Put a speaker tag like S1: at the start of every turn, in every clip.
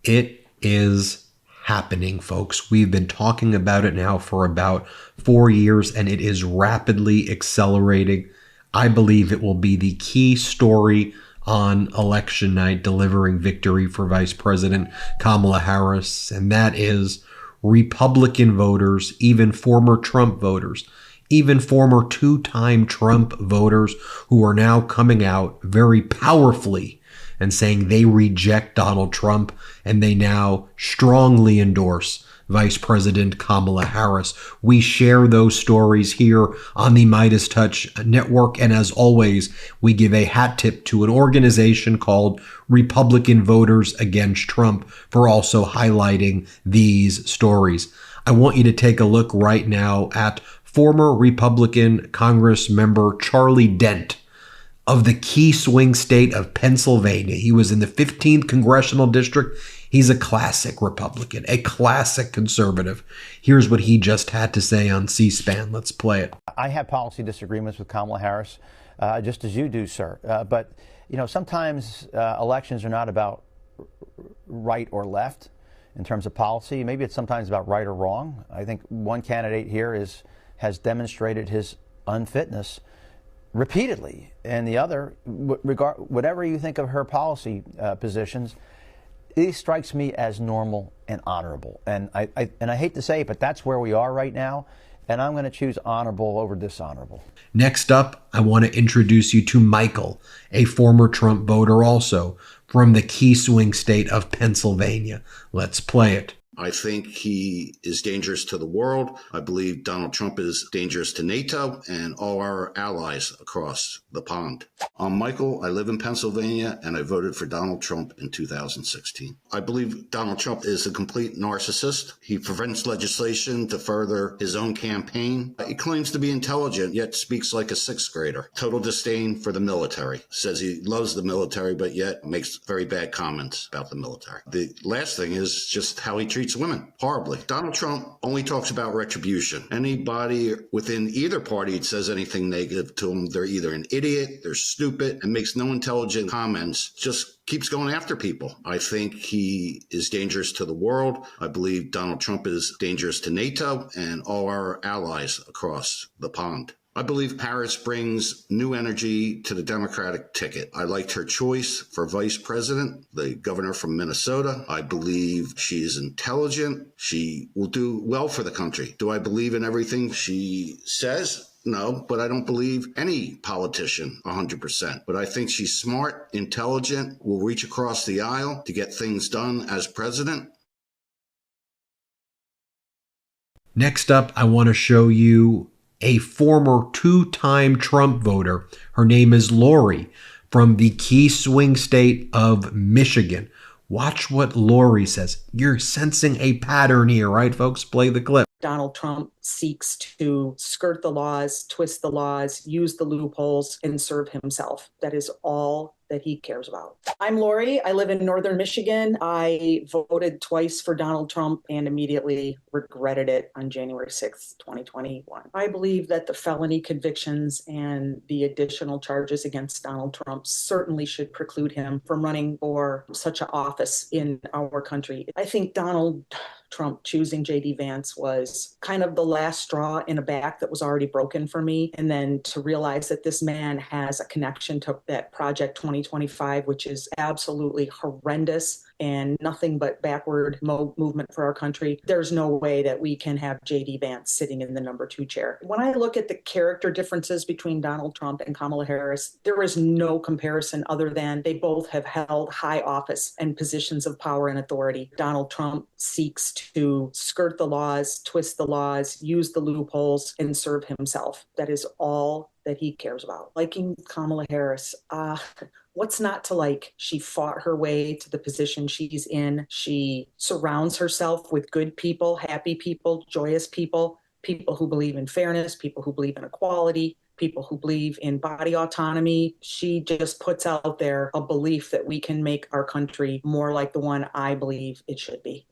S1: It is happening, folks. We've been talking about it now for about 4 years, and it is rapidly accelerating. I believe it will be the key story on election night, delivering victory for Vice President Kamala Harris, and that is Republican voters, even former Trump voters, even former two-time Trump voters who are now coming out very powerfully and saying they reject Donald Trump and they now strongly endorse Vice President Kamala Harris. We share those stories here on the Midas Touch Network. And as always, we give a hat tip to an organization called Republican Voters Against Trump for also highlighting these stories. I want you to take a look right now at former Republican Congress member Charlie Dent of the key swing state of Pennsylvania. He was in the 15th Congressional District. He's a classic Republican, a classic conservative. Here's what he just had to say on C-SPAN. Let's play it.
S2: I have policy disagreements with Kamala Harris, just as you do, sir. But, you know, sometimes elections are not about right or left in terms of policy. Maybe it's sometimes about right or wrong. I think one candidate here has demonstrated his unfitness repeatedly, and the other, whatever you think of her policy positions, it strikes me as normal and honorable. And I hate to say it, but that's where we are right now, and I'm going to choose honorable over dishonorable.
S1: Next up, I want to introduce you to Michael, a former Trump voter also from the key swing state of Pennsylvania. Let's play it.
S3: I think he is dangerous to the world. I believe Donald Trump is dangerous to NATO and all our allies across the pond. I'm Michael. I live in Pennsylvania, and I voted for Donald Trump in 2016. I believe Donald Trump is a complete narcissist. He prevents legislation to further his own campaign. He claims to be intelligent, yet speaks like a sixth grader. Total disdain for the military. Says he loves the military, but yet makes very bad comments about the military. The last thing is just how he treats women horribly. Donald Trump only talks about retribution. Anybody within either party that says anything negative to him, they're either an idiot, they're stupid, and makes no intelligent comments, just keeps going after people. I think he is dangerous to the world. I believe Donald Trump is dangerous to NATO and all our allies across the pond. I believe Harris brings new energy to the Democratic ticket. I liked her choice for vice president, the governor from Minnesota. I believe she is intelligent. She will do well for the country. Do I believe in everything she says? No, but I don't believe any politician 100%. But I think she's smart, intelligent, will reach across the aisle to get things done as president.
S1: Next up, I want to show you a former two-time Trump voter. Her name is Lori from the key swing state of Michigan. Watch what Lori says. You're sensing a pattern here, right, folks? Play the clip.
S4: Donald Trump seeks to skirt the laws, twist the laws, use the loopholes, and serve himself. That is all that he cares about. I'm Lori. I live in northern Michigan. I voted twice for Donald Trump and immediately regretted it on January 6th, 2021. I believe that the felony convictions and the additional charges against Donald Trump certainly should preclude him from running for such an office in our country. I think Donald Trump choosing J.D. Vance was kind of the last straw in a back that was already broken for me. And then to realize that this man has a connection to that Project 2025, which is absolutely horrendous and nothing but backward movement for our country. There's no way that we can have J.D. Vance sitting in the number 2 chair. When I look at the character differences between Donald Trump and Kamala Harris, there is no comparison other than they both have held high office and positions of power and authority. Donald Trump seeks to skirt the laws, twist the laws, use the loopholes, and serve himself. That is all that he cares about. Liking Kamala Harris, what's not to like? She fought her way to the position she's in. She surrounds herself with good people, happy people, joyous people, people who believe in fairness, people who believe in equality, people who believe in body autonomy. She just puts out there a belief that we can make our country more like the one I believe it should be.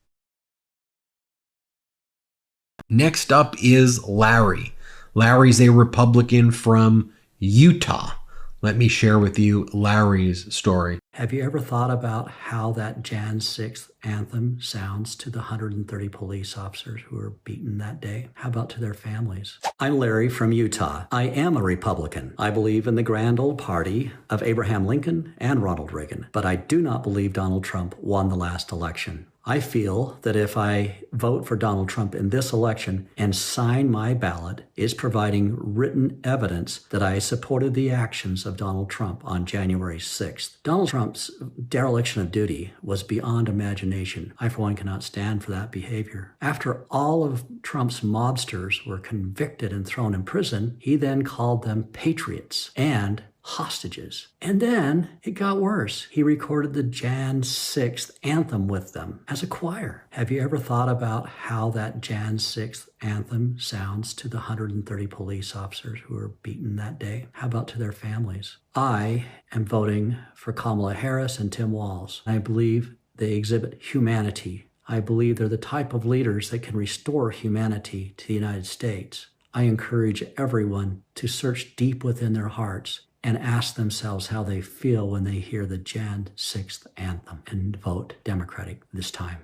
S1: Next up is Larry. Larry's a Republican from Utah. Let me share with you Larry's story.
S5: Have you ever thought about how that Jan 6th anthem sounds to the 130 police officers who were beaten that day? How about to their families? I'm Larry from Utah. I am a Republican. I believe in the grand old party of Abraham Lincoln and Ronald Reagan, but I do not believe Donald Trump won the last election. I feel that if I vote for Donald Trump in this election and sign my ballot, is providing written evidence that I supported the actions of Donald Trump on January 6th. Donald Trump's dereliction of duty was beyond imagination. I, for one, cannot stand for that behavior. After all of Trump's mobsters were convicted and thrown in prison, he then called them patriots and hostages. And then it got worse. He recorded the Jan 6th anthem with them as a choir. Have you ever thought about how that Jan 6th anthem sounds to the 130 police officers who were beaten that day? How about to their families? I am voting for Kamala Harris and Tim Walz. I believe they exhibit humanity. I believe they're the type of leaders that can restore humanity to the United States. I encourage everyone to search deep within their hearts and ask themselves how they feel when they hear the Jan 6th anthem and vote Democratic this time.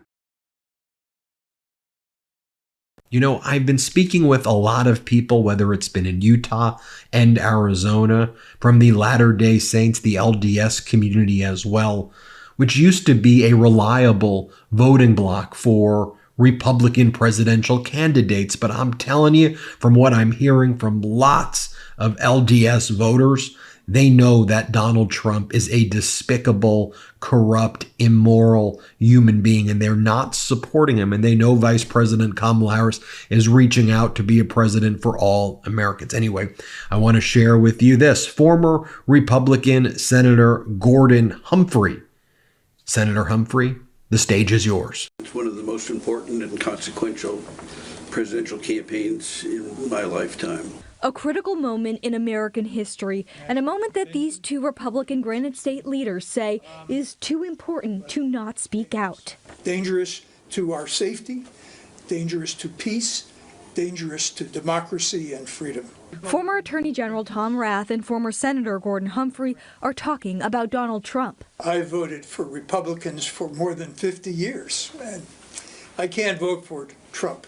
S1: You know, I've been speaking with a lot of people, whether it's been in Utah and Arizona, from the Latter-day Saints, the LDS community as well, which used to be a reliable voting bloc for Republican presidential candidates. But I'm telling you, from what I'm hearing from lots of LDS voters, they know that Donald Trump is a despicable, corrupt, immoral human being, and they're not supporting him. And they know Vice President Kamala Harris is reaching out to be a president for all Americans. Anyway, I want to share with you this. Former Republican Senator Gordon Humphrey. Senator Humphrey, the stage is yours.
S6: It's one of the most important and consequential presidential campaigns in my lifetime.
S7: A critical moment in American history, and a moment that these two Republican Granite State leaders say is too important to not speak out.
S8: Dangerous to our safety, dangerous to peace, dangerous to democracy and freedom.
S7: Former Attorney General Tom Rath and former Senator Gordon Humphrey are talking about Donald Trump.
S8: I voted for Republicans for more than 50 years, and I can't vote for Trump.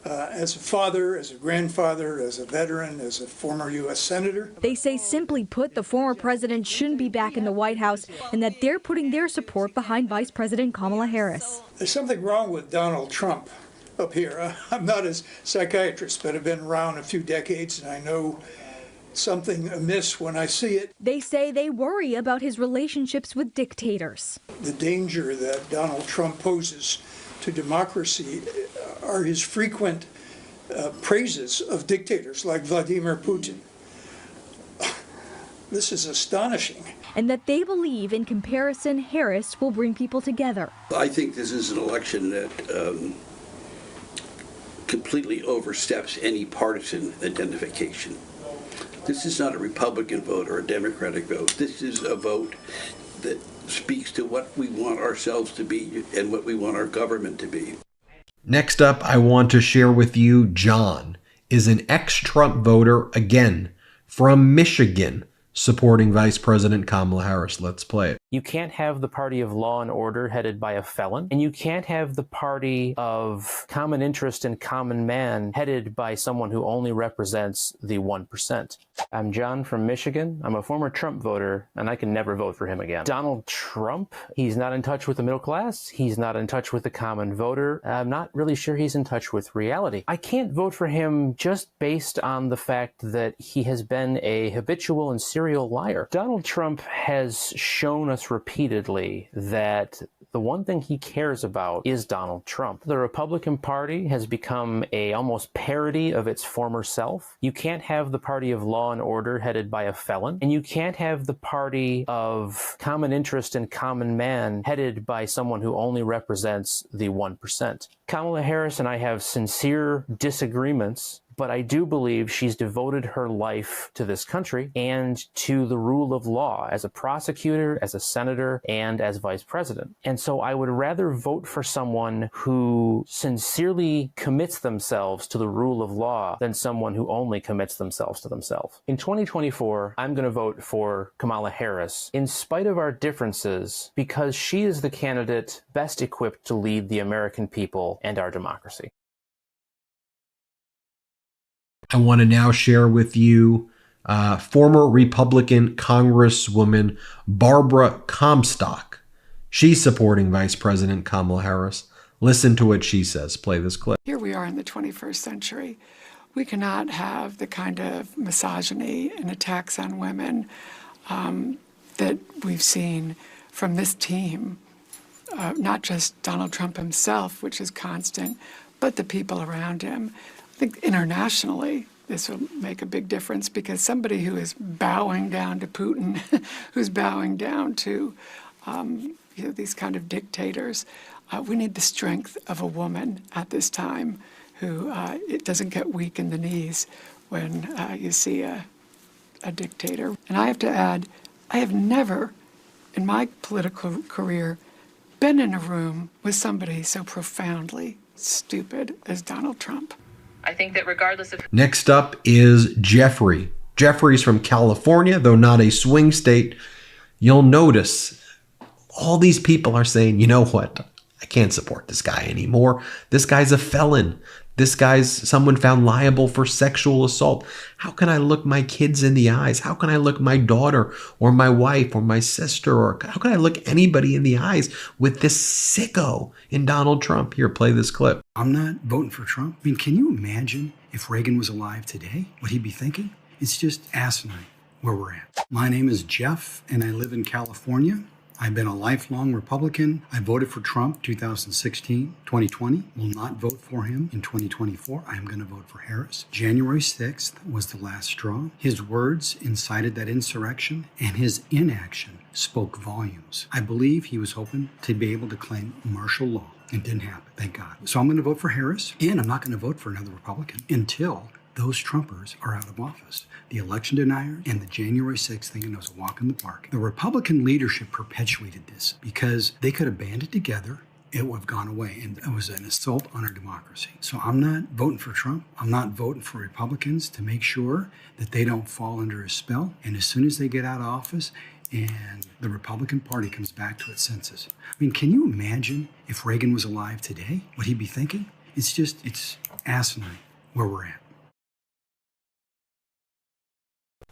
S8: As a father, as a grandfather, as a veteran, as a former U.S. Senator.
S7: They say, simply put, the former president shouldn't be back in the White House and that they're putting their support behind Vice President Kamala Harris.
S8: There's something wrong with Donald Trump up here. I'm not a psychiatrist, but I've been around a few decades and I know something amiss when I see it.
S7: They say they worry about his relationships with dictators.
S8: The danger that Donald Trump poses to democracy are his frequent praises of dictators like Vladimir Putin. This is astonishing.
S7: And that they believe, in comparison, Harris will bring people together.
S6: I think this is an election that completely oversteps any partisan identification. This is not a Republican vote or a Democratic vote. This is a vote that speaks to what we want ourselves to be and what we want our government to be.
S1: Next up, I want to share with you John is an ex-Trump voter, again, from Michigan, supporting Vice President Kamala Harris. Let's play it.
S9: You can't have the party of law and order headed by a felon, and you can't have the party of common interest and common man headed by someone who only represents the 1%. I'm John from Michigan. I'm a former Trump voter, and I can never vote for him again. Donald Trump, he's not in touch with the middle class. He's not in touch with the common voter. I'm not really sure he's in touch with reality. I can't vote for him just based on the fact that he has been a habitual and serial liar. Donald Trump has shown us repeatedly that the one thing he cares about is Donald Trump. The Republican Party has become a almost parody of its former self. You can't have the party of law and order headed by a felon, and you can't have the party of common interest and common man headed by someone who only represents the 1%. Kamala Harris and I have sincere disagreements, but I do believe she's devoted her life to this country and to the rule of law as a prosecutor, as a senator, and as vice president. And so I would rather vote for someone who sincerely commits themselves to the rule of law than someone who only commits themselves to themselves. In 2024, I'm going to vote for Kamala Harris, in spite of our differences, because she is the candidate best equipped to lead the American people and our democracy.
S1: I want to now share with you former Republican Congresswoman Barbara Comstock. She's supporting Vice President Kamala Harris. Listen to what she says. Play this clip.
S10: Here we are in the 21st century. We cannot have the kind of misogyny and attacks on women that we've seen from this team, not just Donald Trump himself, which is constant, but the people around him. I think internationally, this will make a big difference, because somebody who is bowing down to Putin, who's bowing down to these kind of dictators, we need the strength of a woman at this time who it doesn't get weak in the knees when you see a dictator. And I have to add, I have never in my political career been in a room with somebody so profoundly stupid as Donald Trump.
S11: I think that regardless of...
S1: Next up is Jeffrey. Jeffrey's from California, though not a swing state. You'll notice all these people are saying, you know what? I can't support this guy anymore. This guy's a felon. This guy's someone found liable for sexual assault. How can I look my kids in the eyes? How can I look my daughter or my wife or my sister, or how can I look anybody in the eyes with this sicko in Donald Trump? Here, play this clip.
S12: I'm not voting for Trump. I mean, can you imagine if Reagan was alive today, what he'd be thinking? It's just asinine where we're at. My name is Jeff, and I live in California. I've been a lifelong Republican. I voted for Trump 2016, 2020. Will not vote for him in 2024. I am going to vote for Harris. January 6th was the last straw. His words incited that insurrection, and his inaction spoke volumes. I believe he was hoping to be able to claim martial law. It didn't happen, thank God. So I'm going to vote for Harris, and I'm not going to vote for another Republican until those Trumpers are out of office. The election denier and the January 6th thing was a walk in the park. The Republican leadership perpetuated this because they could have banded together. It would have gone away, and it was an assault on our democracy. So I'm not voting for Trump. I'm not voting for Republicans to make sure that they don't fall under his spell. And as soon as they get out of office and the Republican Party comes back to its senses. I mean, can you imagine if Reagan was alive today, what he'd be thinking? It's asinine where we're at.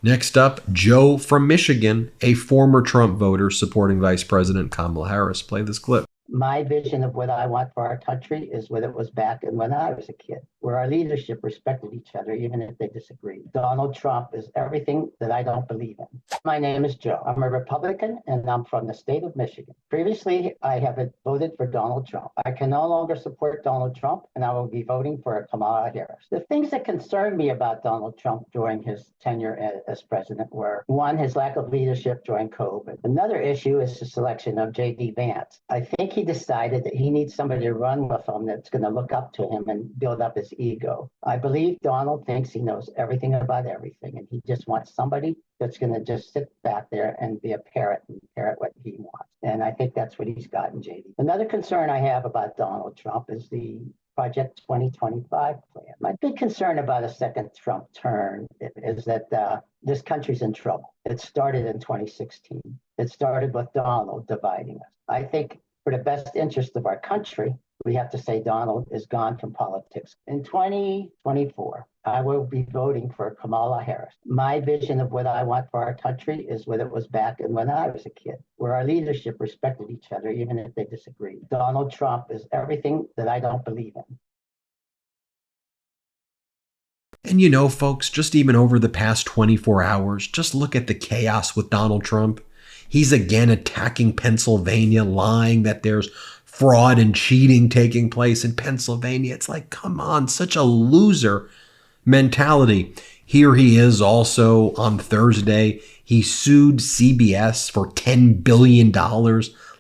S1: Next up, Joe from Michigan, a former Trump voter supporting Vice President Kamala Harris. Play this clip.
S13: My vision of what I want for our country is what it was back when I was a kid, where our leadership respected each other, even if they disagreed. Donald Trump is everything that I don't believe in. My name is Joe. I'm a Republican, and I'm from the state of Michigan. Previously, I have voted for Donald Trump. I can no longer support Donald Trump, and I will be voting for Kamala Harris. The things that concerned me about Donald Trump during his tenure as president were, one, his lack of leadership during COVID. Another issue is the selection of J.D. Vance. I think he decided that he needs somebody to run with him that's going to look up to him and build up his ego. I believe Donald thinks he knows everything about everything, and he just wants somebody that's going to just sit back there and be a parrot and parrot what he wants. And I think that's what he's got in JD. Another concern I have about Donald Trump is the Project 2025 plan. My big concern about a second Trump turn is that this country's in trouble. It started in 2016. It started with Donald dividing us. I think for the best interest of our country, we have to say Donald is gone from politics. In 2024, I will be voting for Kamala Harris. My vision of what I want for our country is what it was back when I was a kid, where our leadership respected each other, even if they disagreed. Donald Trump is everything that I don't believe in.
S1: And you know, folks, just even over the past 24 hours, just look at the chaos with Donald Trump. He's again attacking Pennsylvania, lying that there's fraud and cheating taking place in Pennsylvania. It's like, come on, such a loser mentality. Here he is also on Thursday. He sued CBS for $10 billion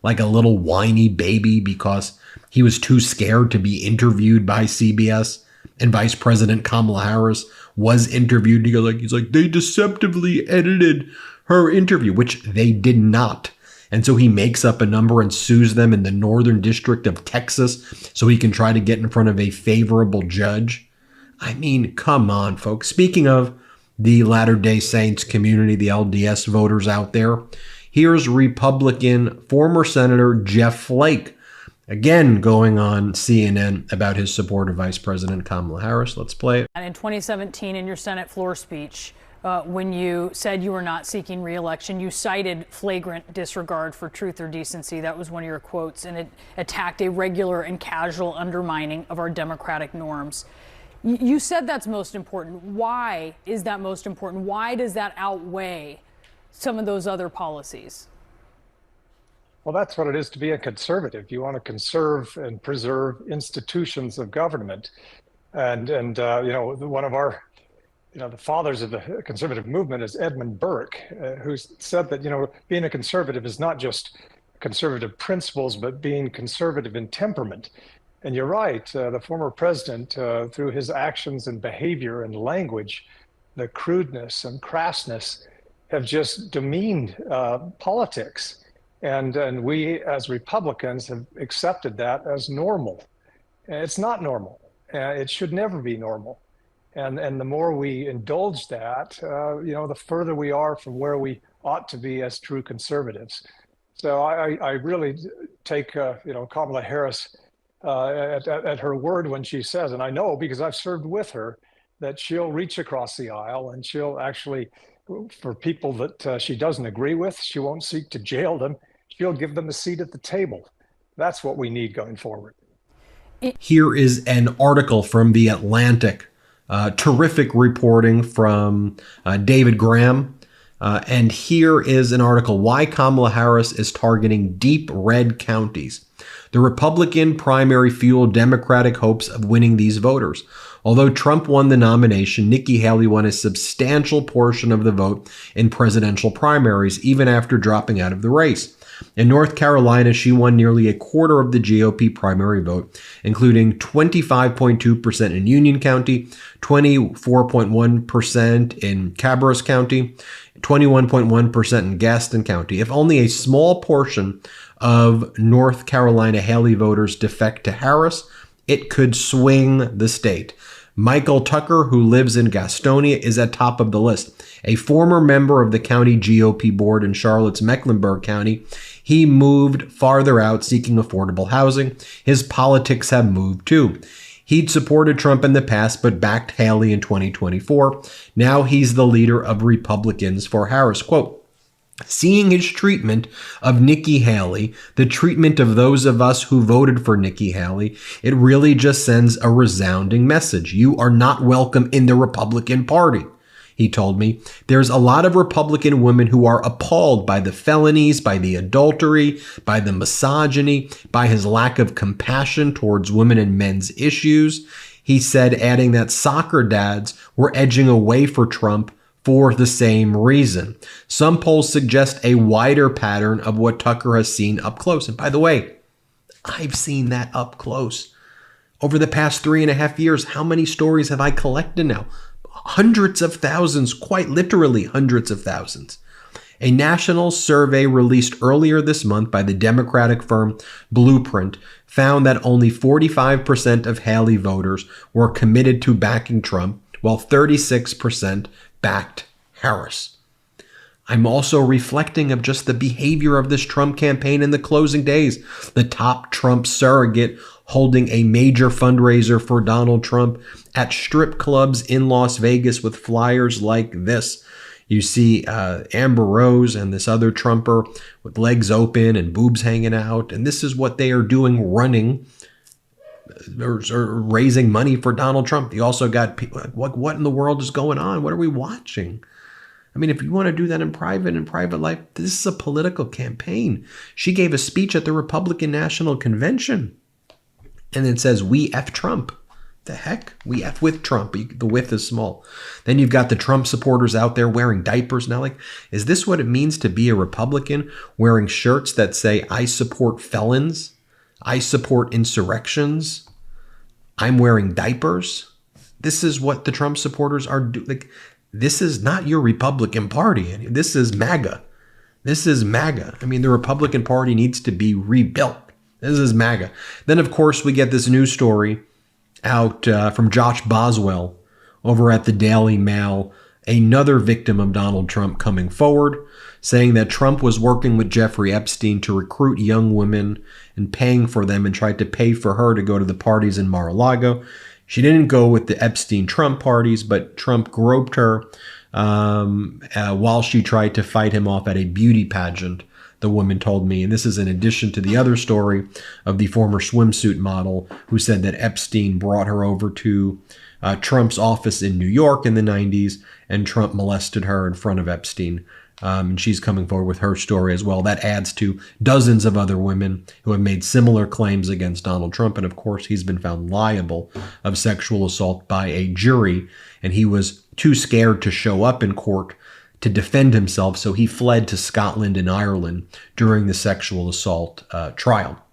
S1: like a little whiny baby because he was too scared to be interviewed by CBS. And Vice President Kamala Harris was interviewed. He's like, they deceptively edited her interview, which they did not. And so he makes up a number and sues them in the Northern District of Texas so he can try to get in front of a favorable judge. I mean, come on, folks. Speaking of the Latter-day Saints community, the LDS voters out there, here's Republican former Senator Jeff Flake, again going on CNN about his support of Vice President Kamala Harris. Let's play it.
S14: And in 2017, in your Senate floor speech, when you said you were not seeking re-election, you cited flagrant disregard for truth or decency. That was one of your quotes, and it attacked a regular and casual undermining of our democratic norms. You said that's most important. Why is that most important? Why does that outweigh some of those other policies?
S15: Well, that's what it is to be a conservative. You want to conserve and preserve institutions of government. And one of our the fathers of the conservative movement is Edmund Burke, who said that, being a conservative is not just conservative principles, but being conservative in temperament. And you're right, the former president, through his actions and behavior and language, the crudeness and crassness have just demeaned politics. And we as Republicans have accepted that as normal. It's not normal. It should never be normal. And the more we indulge that, the further we are from where we ought to be as true conservatives. So I really take, Kamala Harris at her word when she says, and I know because I've served with her, that she'll reach across the aisle and she'll actually, for people that she doesn't agree with, she won't seek to jail them. She'll give them a seat at the table. That's what we need going forward.
S1: Here is an article from The Atlantic. Terrific reporting from David Graham. And here is an article, Why Kamala Harris is Targeting Deep Red Counties. The Republican primary fueled Democratic hopes of winning these voters. Although Trump won the nomination, Nikki Haley won a substantial portion of the vote in presidential primaries, even after dropping out of the race. In North Carolina, she won nearly a quarter of the GOP primary vote, including 25.2% in Union County, 24.1% in Cabras County, 21.1% in Gaston County. If only a small portion of North Carolina Haley voters defect to Harris, it could swing the state. Michael Tucker, who lives in Gastonia, is at top of the list. A former member of the county GOP board in Charlotte's Mecklenburg County, he moved farther out seeking affordable housing. His politics have moved too. He'd supported Trump in the past, but backed Haley in 2024. Now he's the leader of Republicans for Harris. Quote, seeing his treatment of Nikki Haley, the treatment of those of us who voted for Nikki Haley, it really just sends a resounding message. You are not welcome in the Republican Party, he told me. There's a lot of Republican women who are appalled by the felonies, by the adultery, by the misogyny, by his lack of compassion towards women and men's issues. He said, adding that soccer dads were edging away for Trump for the same reason. Some polls suggest a wider pattern of what Tucker has seen up close. And by the way, I've seen that up close. Over the past 3.5 years, how many stories have I collected now? Hundreds of thousands, quite literally hundreds of thousands. A national survey released earlier this month by the Democratic firm Blueprint found that only 45% of Haley voters were committed to backing Trump, while 36% backed Harris. I'm also reflecting of just the behavior of this Trump campaign in the closing days. The top Trump surrogate holding a major fundraiser for Donald Trump at strip clubs in Las Vegas with flyers like this. You see Amber Rose and this other Trumper with legs open and boobs hanging out. And this is what they are doing, running or raising money for Donald Trump. You also got people like, what in the world is going on? What are we watching? I mean, if you want to do that in private life, this is a political campaign. She gave a speech at the Republican National Convention, and it says, we F Trump. The heck? We F with Trump. The with is small. Then you've got the Trump supporters out there wearing diapers. Now, like, is this what it means to be a Republican, wearing shirts that say, I support felons? I support insurrections? I'm wearing diapers? This is what the Trump supporters are doing. Like, this is not your Republican Party. This is MAGA. This is MAGA. I mean, the Republican Party needs to be rebuilt. This is MAGA. Then, of course, we get this news story out from Josh Boswell over at the Daily Mail, another victim of Donald Trump coming forward, saying that Trump was working with Jeffrey Epstein to recruit young women and paying for them, and tried to pay for her to go to the parties in Mar-a-Lago. She didn't go with the Epstein-Trump parties, but Trump groped her while she tried to fight him off at a beauty pageant, the woman told me. And this is in addition to the other story of the former swimsuit model who said that Epstein brought her over to Trump's office in New York in the 90s, and Trump molested her in front of Epstein. And she's coming forward with her story as well. That adds to dozens of other women who have made similar claims against Donald Trump. And of course, he's been found liable of sexual assault by a jury, and he was too scared to show up in court to defend himself, so he fled to Scotland and Ireland during the sexual assault trial.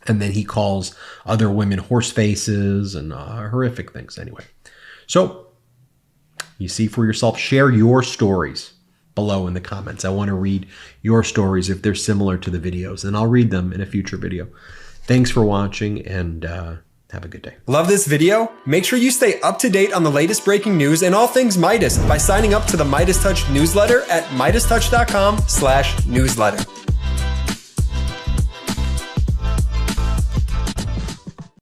S1: And then he calls other women horse faces and horrific things anyway. So you see for yourself. Share your stories below in the comments. I want to read your stories if they're similar to the videos, and I'll read them in a future video. Thanks for watching, and have a good day.
S16: Love this video? Make sure you stay up to date on the latest breaking news and all things Midas by signing up to the Midas Touch newsletter at MidasTouch.com/newsletter.